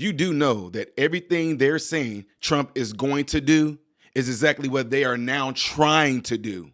you do know that everything they're saying Trump is going to do is exactly what they are now trying to do.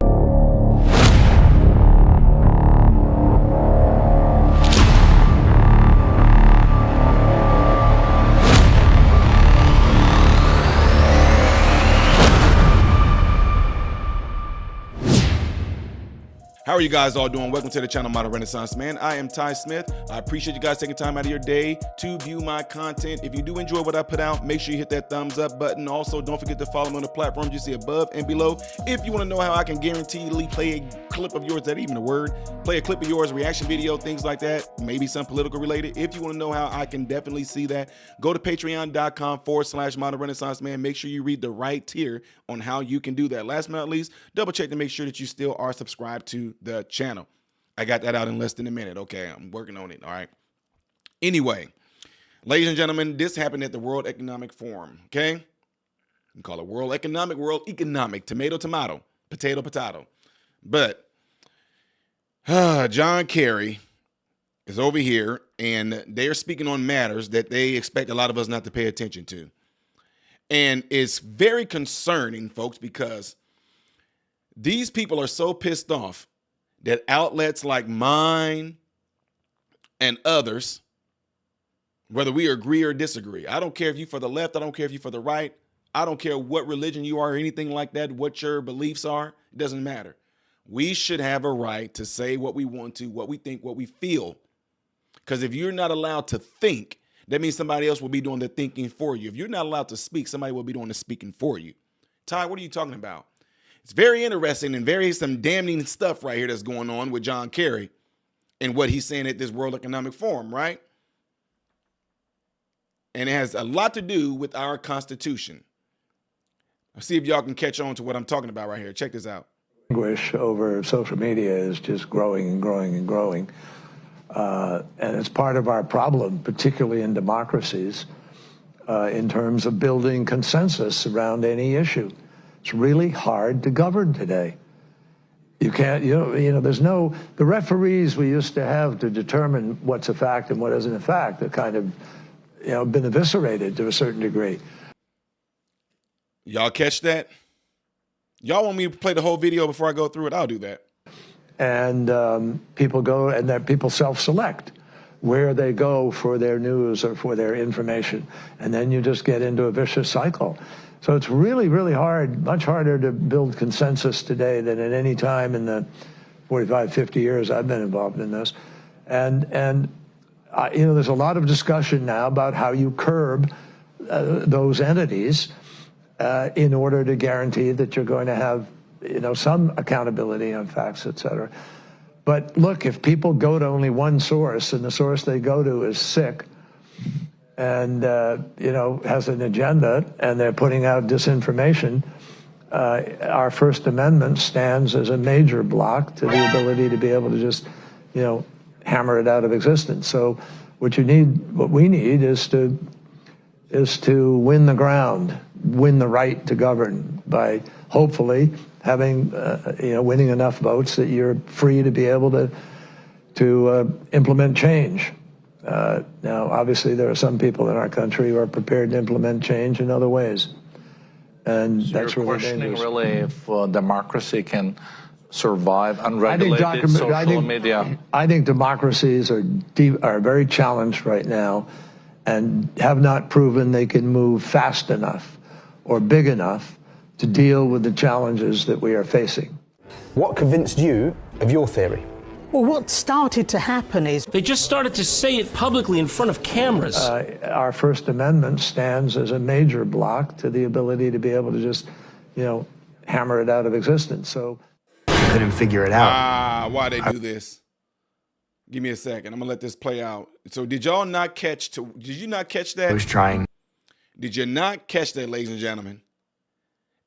How are you guys all doing? Welcome to the channel, Modern Renaissance Man. I am Ty Smith. I appreciate you guys taking time out of your day to view my content. If you do enjoy what I put out, make sure you hit that thumbs up button. Also, don't forget to follow me on the platforms you see above and below. If you want to know how I can guaranteedly play a clip of yours, that even a word, play a clip of yours, reaction video, things like that, maybe some political related. If you want to know how I can definitely see that, go to patreon.com/Modern Renaissance Man. Make sure you read the right tier on how you can do that. Last but not least, double check to make sure that you still are subscribed to the channel. I got that out in less than a minute. Okay, I'm working on it. All right. Anyway, ladies and gentlemen, this happened at the World Economic Forum. Okay, you can call it World Economic, tomato, potato. But John Kerry is over here, and they're speaking on matters that they expect a lot of us not to pay attention to, and it's very concerning, folks, because these people are so pissed off that outlets like mine and others, whether we agree or disagree, I don't care if you're for the left, I don't care if you're for the right, I don't care what religion you are or anything like that, what your beliefs are, it doesn't matter. We should have a right to say what we want to, what we think, what we feel. Because if you're not allowed to think, that means somebody else will be doing the thinking for you. If you're not allowed to speak, somebody will be doing the speaking for you. Ty, what are you talking about? It's very interesting and some damning stuff right here that's going on with John Kerry and what he's saying at this World Economic Forum, right? And it has a lot to do with our Constitution. Let's see if y'all can catch on to what I'm talking about right here. Check this out. Anguish over social media is just growing and growing and growing. And it's part of our problem, particularly in democracies, in terms of building consensus around any issue. It's really hard to govern today. You can't, there's no, the referees we used to have to determine what's a fact and what isn't a fact have kind of, been eviscerated to a certain degree. Y'all catch that? Y'all want me to play the whole video before I go through it? I'll do that. And people go and that people self-select where they go for their news or for their information. And then you just get into a vicious cycle. So it's really, really hard, much harder to build consensus today than at any time in the 45, 50 years I've been involved in this. And there's a lot of discussion now about how you curb those entities in order to guarantee that you're going to have, some accountability on facts, et cetera. But look, if people go to only one source and the source they go to is sick, and, has an agenda, and they're putting out disinformation, our First Amendment stands as a major block to the ability to be able to just, hammer it out of existence. So what we need is to win the ground, win the right to govern by hopefully having, winning enough votes that you're free to be able to implement change. Now, obviously, there are some people in our country who are prepared to implement change in other ways, and so that's you're really questioning dangerous. really if democracy can survive unregulated social media. I think democracies are very challenged right now, and have not proven they can move fast enough or big enough to deal with the challenges that we are facing. What convinced you of your theory? Well, what started to happen is they just started to say it publicly in front of cameras. Our First Amendment stands as a major block to the ability to be able to just, hammer it out of existence. So couldn't figure it out. Why they do this? Give me a second. I'm gonna let this play out. So did you not catch that? I was trying. Did you not catch that, ladies and gentlemen?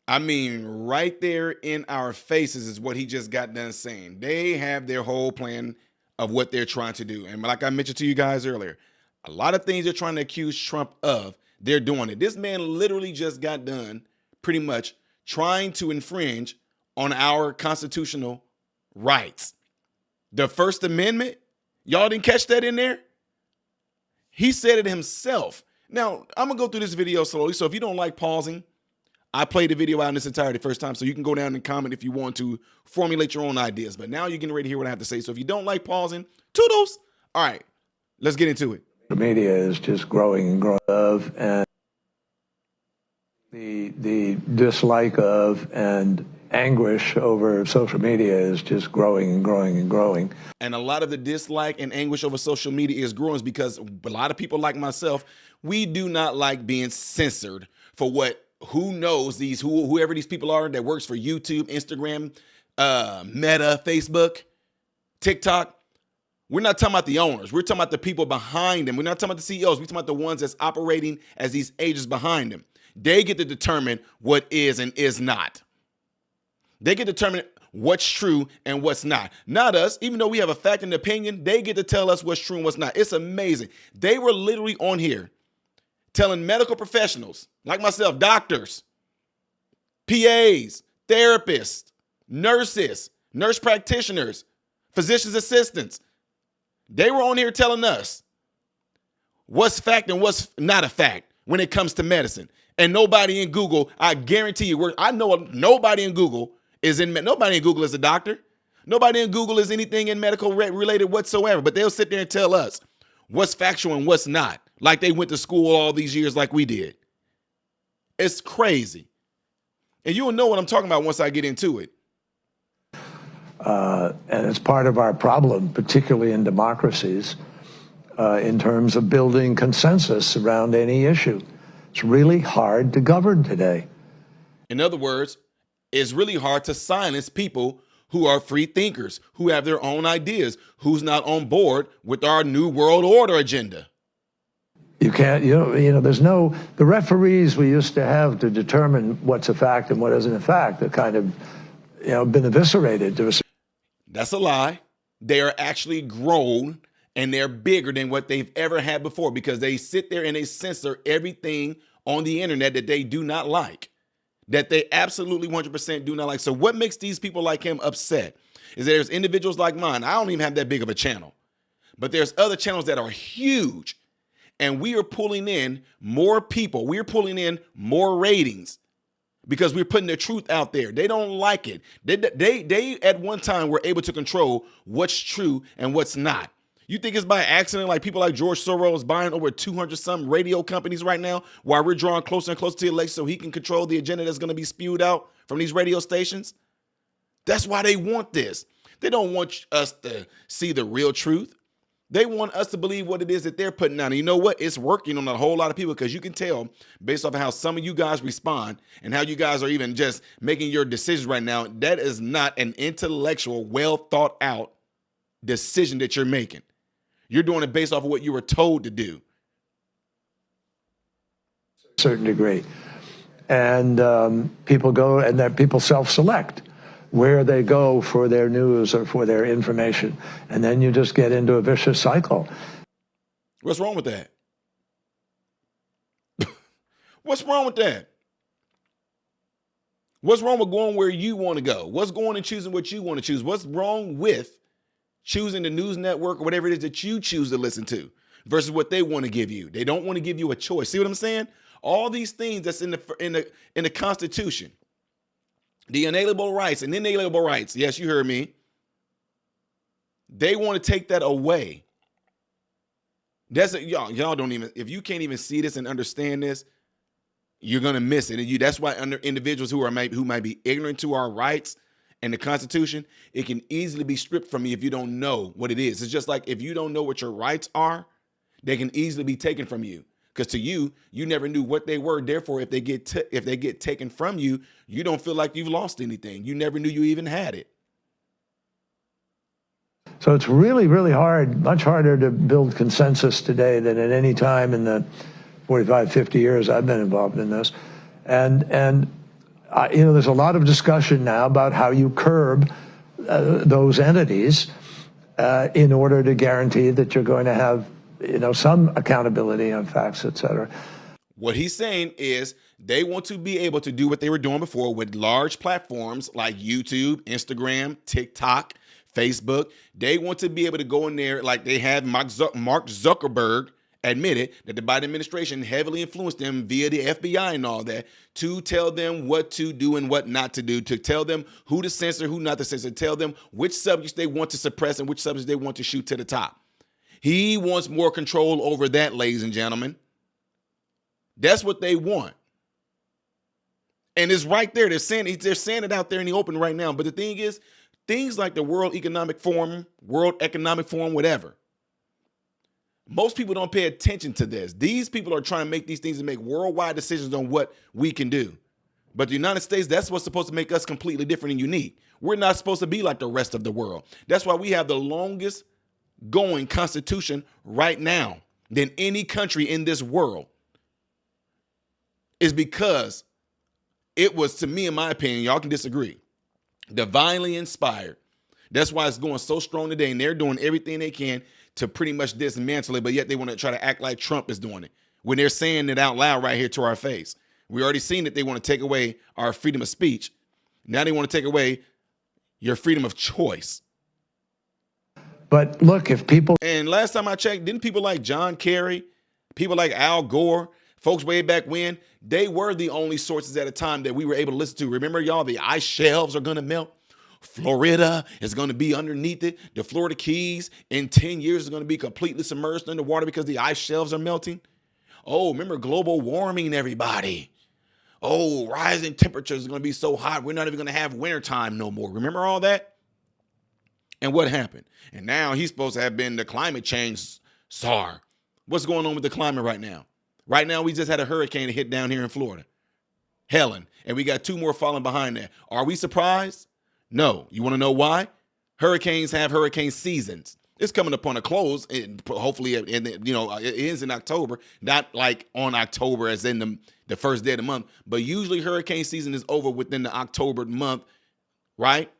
I mean, right there in our faces is what he just got done saying. They have their whole plan of what they're trying to do. And like I mentioned to you guys earlier, a lot of things they're trying to accuse Trump of, they're doing it. This man literally just got done pretty much trying to infringe on our constitutional rights. The First Amendment, y'all didn't catch that in there? He said it himself. Now, I'm going to go through this video slowly. So if you don't like pausing, I played the video out in its entirety the first time. So you can go down and comment if you want to formulate your own ideas. But now you're getting ready to hear what I have to say. So if you don't like pausing, toodles. All right, let's get into it. The media is just growing and growing of, and the dislike of and anguish over social media is just growing and growing and growing. And a lot of the dislike and anguish over social media is growing because a lot of people like myself, we do not like being censored for whoever these people are that works for YouTube, Instagram, Meta, Facebook, TikTok. We're not talking about the owners. We're talking about the people behind them. We're not talking about the CEOs. We're talking about the ones that's operating as these agents behind them. They get to determine what is and is not. They get to determine what's true and what's not. Not us. Even though we have a fact and opinion, they get to tell us what's true and what's not. It's amazing. They were literally on here telling medical professionals like myself, doctors, PAs, therapists, nurses, nurse practitioners, physician's assistants. They were on here telling us what's fact and what's not a fact when it comes to medicine. And nobody in Google, I guarantee you, I know nobody in Google is a doctor. Nobody in Google is anything in medical related whatsoever. But they'll sit there and tell us what's factual and what's not, like they went to school all these years like we did. It's crazy. And you'll know what I'm talking about once I get into it. And it's part of our problem, particularly in democracies, in terms of building consensus around any issue. It's really hard to govern today. In other words, it's really hard to silence people who are free thinkers, who have their own ideas, who's not on board with our new world order agenda. You can't, the referees we used to have to determine what's a fact and what isn't a fact are kind of, been eviscerated. That's a lie. They are actually grown and they're bigger than what they've ever had before because they sit there and they censor everything on the internet that they do not like, that they absolutely 100% do not like. So what makes these people like him upset is there's individuals like mine. I don't even have that big of a channel, but there's other channels that are huge. And we are pulling in more people. We're pulling in more ratings because we're putting the truth out there. They don't like it. They at one time were able to control what's true and what's not. You think it's by accident, like people like George Soros buying over 200-some radio companies right now while we're drawing closer and closer to the election so he can control the agenda that's going to be spewed out from these radio stations? That's why they want this. They don't want us to see the real truth. They want us to believe what it is that they're putting out. And you know what? It's working on a whole lot of people because you can tell based off of how some of you guys respond and how you guys are even just making your decisions right now. That is not an intellectual, well thought out decision that you're making. You're doing it based off of what you were told to do. A certain degree. And people self-select where they go for their news or for their information. And then you just get into a vicious cycle. What's wrong with that? What's wrong with that? What's wrong with going where you want to go? What's going and choosing what you want to choose? What's wrong with choosing the news network or whatever it is that you choose to listen to versus what they want to give you? They don't want to give you a choice. See what I'm saying? All these things that's in the Constitution. The inalienable rights and inalienable rights. Yes, you heard me. They want to take that away. Y'all don't even, if you can't even see this and understand this, you're going to miss it. And that's why under individuals who might be ignorant to our rights and the Constitution, it can easily be stripped from you if you don't know what it is. It's just like if you don't know what your rights are, they can easily be taken from you. Because to you, you never knew what they were. Therefore, if they get taken from you, you don't feel like you've lost anything. You never knew you even had it. So it's really, really hard, much harder to build consensus today than at any time in the 45, 50 years I've been involved in this. And there's a lot of discussion now about how you curb those entities in order to guarantee that you're going to have some accountability on facts, et cetera. What he's saying is they want to be able to do what they were doing before with large platforms like YouTube, Instagram, TikTok, Facebook. They want to be able to go in there like they have Mark Zuckerberg admitted that the Biden administration heavily influenced them via the FBI and all that to tell them what to do and what not to do, to tell them who to censor, who not to censor, tell them which subjects they want to suppress and which subjects they want to shoot to the top. He wants more control over that, ladies and gentlemen. That's what they want. And it's right there. They're saying it out there in the open right now. But the thing is, things like the World Economic Forum, whatever, most people don't pay attention to this. These people are trying to make these things and make worldwide decisions on what we can do. But the United States, that's what's supposed to make us completely different and unique. We're not supposed to be like the rest of the world. That's why we have the longest going constitution right now than any country in this world. Is because it was, to me, in my opinion, y'all can disagree, divinely inspired. That's why it's going so strong today, and they're doing everything they can to pretty much dismantle it, but yet they want to try to act like Trump is doing it when they're saying it out loud right here to our face. We already seen that they want to take away our freedom of speech. Now they want to take away your freedom of choice. But look, if people... And last time I checked, didn't people like John Kerry, people like Al Gore, folks way back when, they were the only sources at a time that we were able to listen to. Remember, y'all, the ice shelves are going to melt. Florida is going to be underneath it. The Florida Keys in 10 years is going to be completely submerged underwater because the ice shelves are melting. Oh, remember global warming, everybody. Oh, rising temperatures are going to be so hot, we're not even going to have wintertime no more. Remember all that? And what happened? And now he's supposed to have been the climate change czar. What's going on with the climate right now? Right now, we just had a hurricane hit down here in Florida, Helen, and we got 2 more following behind that. Are we surprised? No. You want to know why? Hurricanes have hurricane seasons. It's coming upon a close, and hopefully, it ends in October. Not like on October as in the first day of the month, but usually hurricane season is over within the October month, right?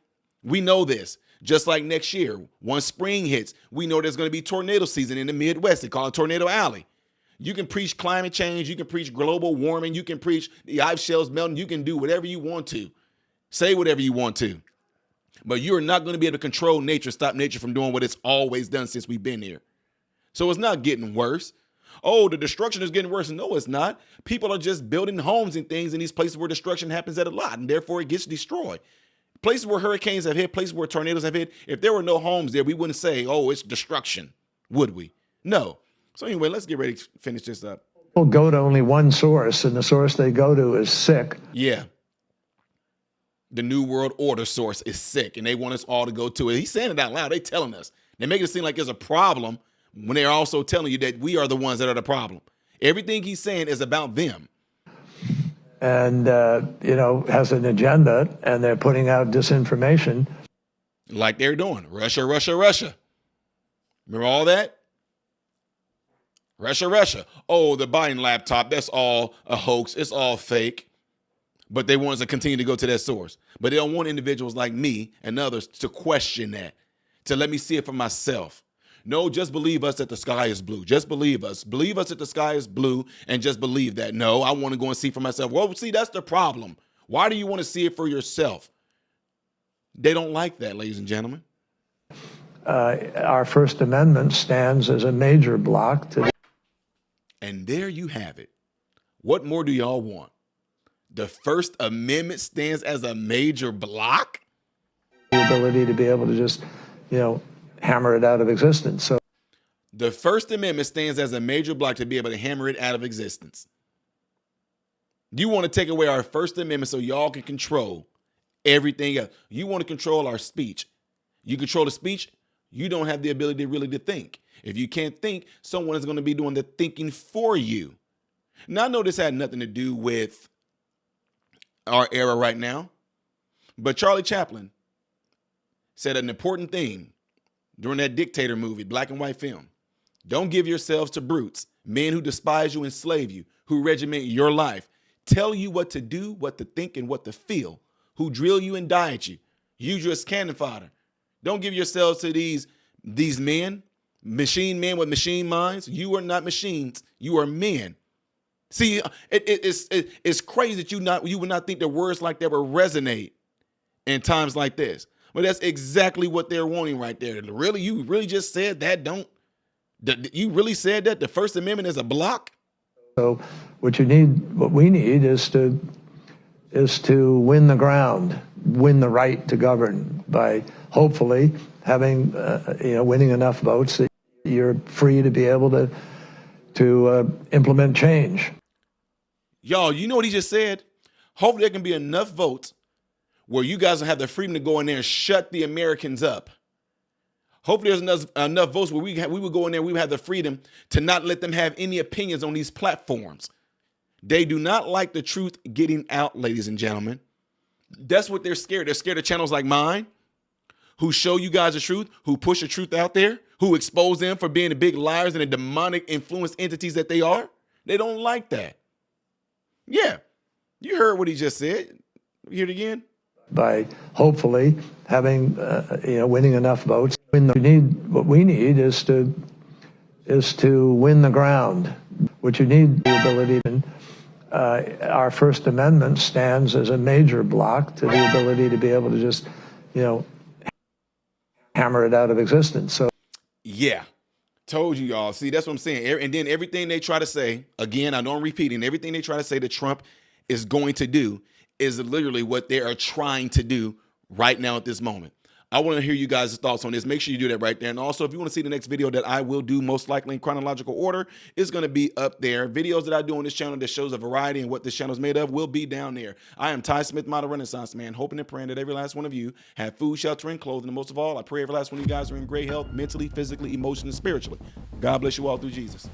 We know this. Just like next year, once spring hits, we know there's going to be tornado season in the Midwest. They call it Tornado Alley. You can preach climate change. You can preach global warming. You can preach the ice shelves melting. You can do whatever you want to. Say whatever you want to. But you're not going to be able to control nature, stop nature from doing what it's always done since we've been here. So it's not getting worse. Oh, the destruction is getting worse. No, it's not. People are just building homes and things in these places where destruction happens at a lot, and therefore it gets destroyed. Places where hurricanes have hit, places where tornadoes have hit, if there were no homes there, we wouldn't say, oh, it's destruction, would we? No. So anyway, let's get ready to finish this up. People go to only one source, and the source they go to is sick. Yeah. The New World Order source is sick, and they want us all to go to it. He's saying it out loud. They're telling us. They make it seem like there's a problem when they're also telling you that we are the ones that are the problem. Everything he's saying is about them. And, has an agenda, and they're putting out disinformation. Like they're doing. Russia, Russia, Russia. Remember all that? Russia, Russia. Oh, the Biden laptop, that's all a hoax. It's all fake. But they want us to continue to go to that source. But they don't want individuals like me and others to question that, to let me see it for myself. No, just believe us that the sky is blue. Just believe us. Believe us that the sky is blue and just believe that. No, I want to go and see for myself. Well, see, that's the problem. Why do you want to see it for yourself? They don't like that, ladies and gentlemen. Our First Amendment stands as a major block to... And there you have it. What more do y'all want? The First Amendment stands as a major block? The ability to be able to just, hammer it out of existence. So the First Amendment stands as a major block to be able to hammer it out of existence. You want to take away our First Amendment so y'all can control everything else. You want to control our speech. You control the speech, you don't have the ability really to think. If you can't think, someone is going to be doing the thinking for you. Now, I know this had nothing to do with our era right now, but Charlie Chaplin said an important thing during that Dictator movie, black and white film. Don't give yourselves to brutes, men who despise you, enslave you, who regiment your life, tell you what to do, what to think, and what to feel, who drill you and diet you, use you as cannon fodder. Don't give yourselves to these men, machine men with machine minds. You are not machines. You are men. See, it's crazy that you would not think that words like that would resonate in times like this. But that's exactly what they're wanting right there. Really, you really just said that? Don't You really said that the First Amendment is a block? So what we need is to win the ground, win the right to govern by hopefully having, winning enough votes that you're free to be able to implement change. Y'all, you know what he just said? Hopefully there can be enough votes where you guys will have the freedom to go in there and shut the Americans up. Hopefully there's enough votes where we would go in there, we would have the freedom to not let them have any opinions on these platforms. They do not like the truth getting out, ladies and gentlemen. That's what they're scared. They're scared of channels like mine, who show you guys the truth, who push the truth out there, who expose them for being the big liars and the demonic influence entities that they are. They don't like that. Yeah, you heard what he just said. You hear it again? By hopefully having, winning enough votes. What we need is to win the ground. What you need, the ability to, our First Amendment stands as a major block to the ability to be able to just, hammer it out of existence. So, yeah, told you y'all. See, that's what I'm saying. And then everything they try to say, again, I know I'm repeating, everything they try to say that Trump is going to do is literally what they are trying to do right now at this moment. I want to hear you guys' thoughts on this. Make sure you do that right there. And also, if you want to see the next video that I will do, most likely in chronological order, it's going to be up there. Videos that I do on this channel that shows a variety and what this channel is made of will be down there. I am Ty Smith, Model Renaissance Man, hoping and praying that every last one of you have food, shelter, and clothing. And most of all, I pray every last one of you guys are in great health, mentally, physically, emotionally, and spiritually. God bless you all through Jesus.